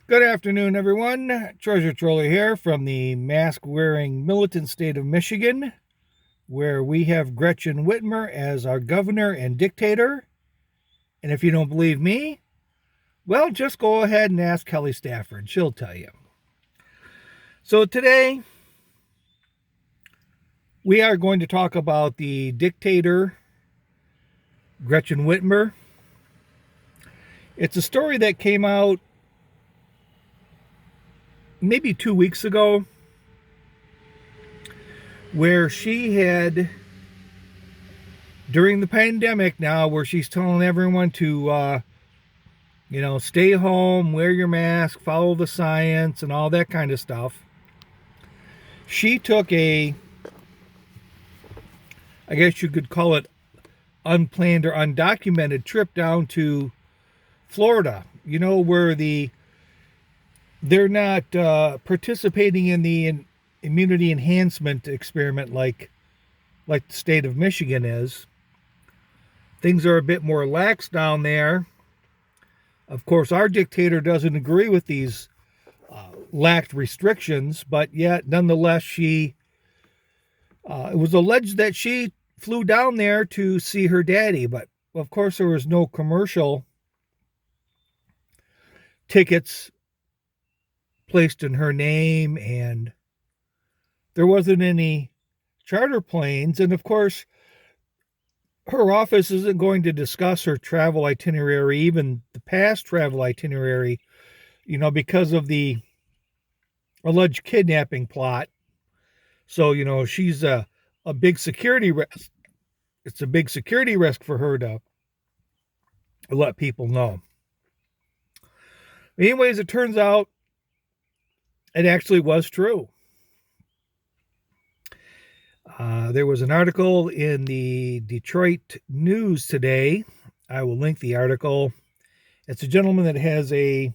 Good afternoon, everyone. Treasure Troller here from the mask-wearing militant state of Michigan, where we have Gretchen Whitmer as our governor and dictator. And if you don't believe me, well, just go ahead and ask Kelly Stafford. She'll tell you. So today, we are going to talk about the dictator, Gretchen Whitmer. It's a story that came out maybe 2 weeks ago, where she had, during the pandemic now, where she's telling everyone to, stay home, wear your mask, follow the science, and all that kind of stuff. She took I guess you could call it unplanned or undocumented trip down to Florida, where they're not participating in the immunity enhancement experiment like the state of Michigan is. Things are a bit more lax down there. Of course, our dictator doesn't agree with these lax restrictions, but yet, nonetheless, it was alleged that she flew down there to see her daddy, but of course, there was no commercial tickets placed in her name, and there wasn't any charter planes. And of course, her office isn't going to discuss her travel itinerary, even the past travel itinerary, because of the alleged kidnapping plot. So, she's a big security risk. It's a big security risk for her to let people know. Anyways, it turns out it actually was true. There was an article in the Detroit News today. I will link the article. It's a gentleman that has I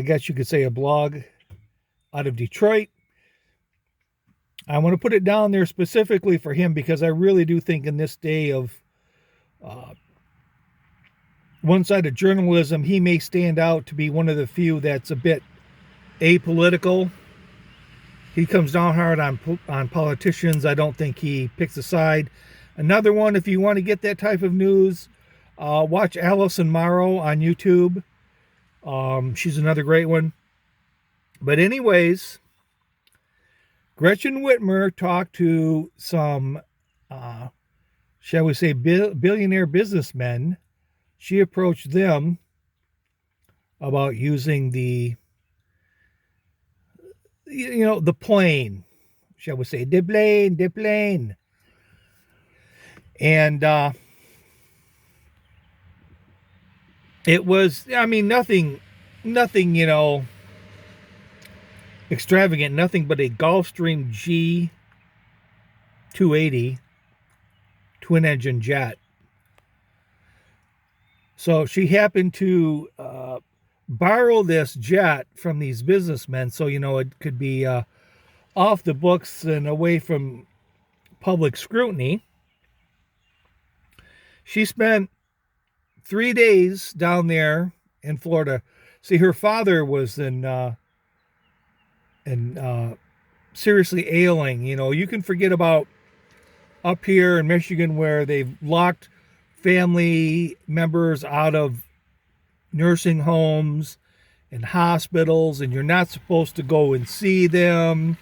guess you could say, a blog out of Detroit. I want to put it down there specifically for him because I really do think in this day of one-sided journalism, he may stand out to be one of the few that's a bit apolitical. He comes down hard on politicians. I don't think he picks a side. Another one, if you want to get that type of news, watch Allison Morrow on YouTube. She's another great one. But anyways, Gretchen Whitmer talked to some, shall we say, billionaire businessmen. She approached them about using the plane, shall we say, the plane. And it was, nothing, extravagant, nothing but a Gulfstream G280 twin engine jet. So she happened to borrow this jet from these businessmen, so it could be off the books and away from public scrutiny. She spent 3 days down there in Florida. See, her father was seriously ailing. You can forget about up here in Michigan where they've locked family members out of nursing homes and hospitals, and you're not supposed to go and see them.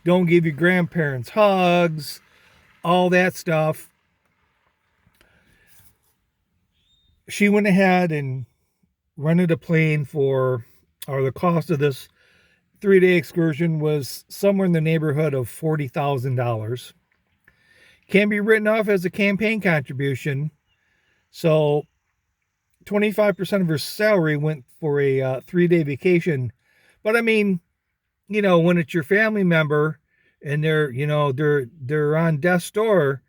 Don't give your grandparents hugs, all that stuff. She went ahead and rented a plane or the cost of this 3-day excursion was somewhere in the neighborhood of $40,000. Can be written off as a campaign contribution. So 25% of her salary went for a 3-day vacation. But when it's your family member and they're on death's door,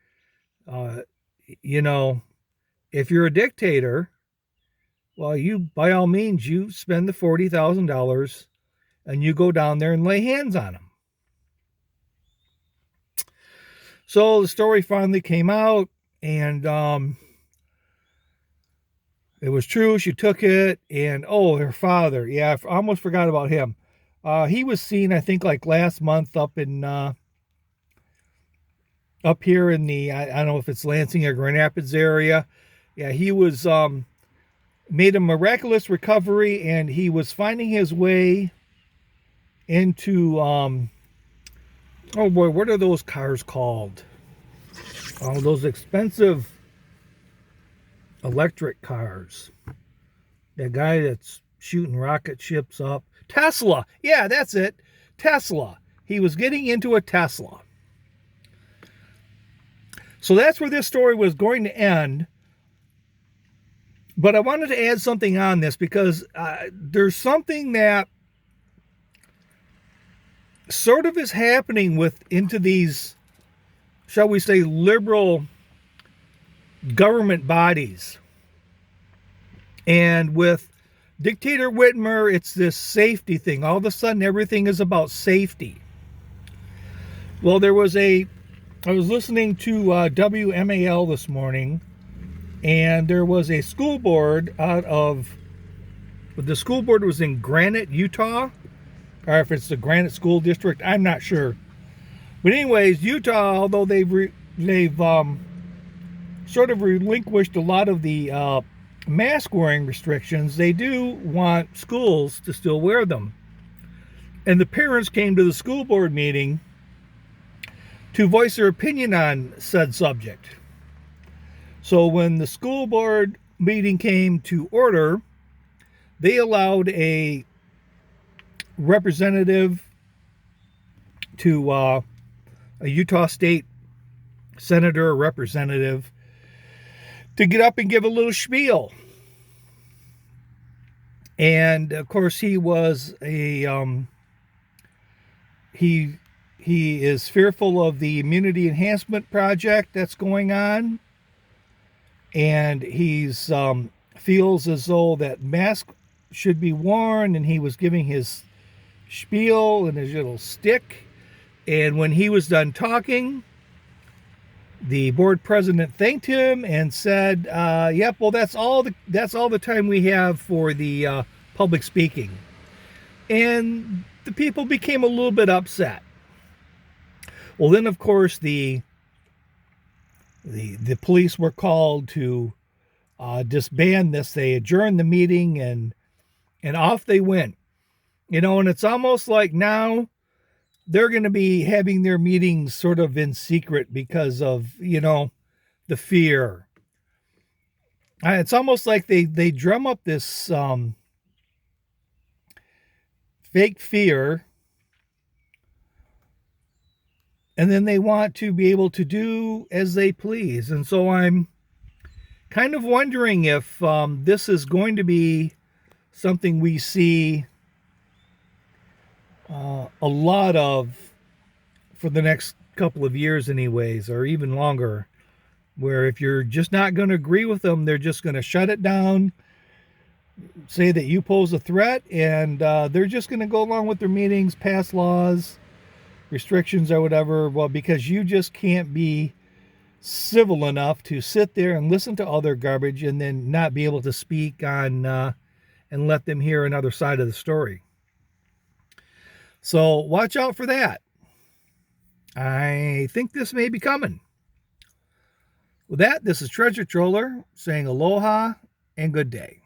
if you're a dictator, well, you, by all means, you spend the $40,000 and you go down there and lay hands on them. So the story finally came out, and It was true. She took it, and oh, her father. Yeah, I almost forgot about him. He was seen, I think, like last month up in up here in the I don't know if it's Lansing or Grand Rapids area. Yeah, he was made a miraculous recovery, and he was finding his way into oh boy, what are those cars called? Oh, those expensive electric cars. That guy that's shooting rocket ships up. Tesla. Yeah, that's it. Tesla. He was getting into a Tesla. So that's where this story was going to end. But I wanted to add something on this because there's something that sort of is happening into these, shall we say, liberal government bodies. And with Dictator Whitmer, it's this safety thing. All of a sudden, everything is about safety. Well, I was listening to WMAL this morning, and there was a school board the school board was in Granite, Utah, or if it's the Granite School District, I'm not sure. But anyways, Utah, although they've sort of relinquished a lot of the mask wearing restrictions, they do want schools to still wear them. And the parents came to the school board meeting to voice their opinion on said subject. So when the school board meeting came to order, they allowed a representative to a Utah State senator or representative to get up and give a little spiel. And of course, he was he is fearful of the immunity enhancement project that's going on, and he's feels as though that masks should be worn, and he was giving his spiel and his little stick. And when he was done talking, the board president thanked him and said, "Yep, well, that's all the time we have for the public speaking." And the people became a little bit upset. Well, then, of course, the police were called to disband this. They adjourned the meeting, and off they went. And it's almost like now they're going to be having their meetings sort of in secret because of, the fear. It's almost like they drum up this fake fear, and then they want to be able to do as they please. And so I'm kind of wondering if this is going to be something we see a lot of for the next couple of years anyways, or even longer, where if you're just not going to agree with them, they're just going to shut it down, say that you pose a threat, and they're just going to go along with their meetings, pass laws, restrictions or whatever. Well, because you just can't be civil enough to sit there and listen to all their garbage and then not be able to speak on and let them hear another side of the story. So watch out for that. I think this may be coming. With that, this is Treasure Troller saying aloha and good day.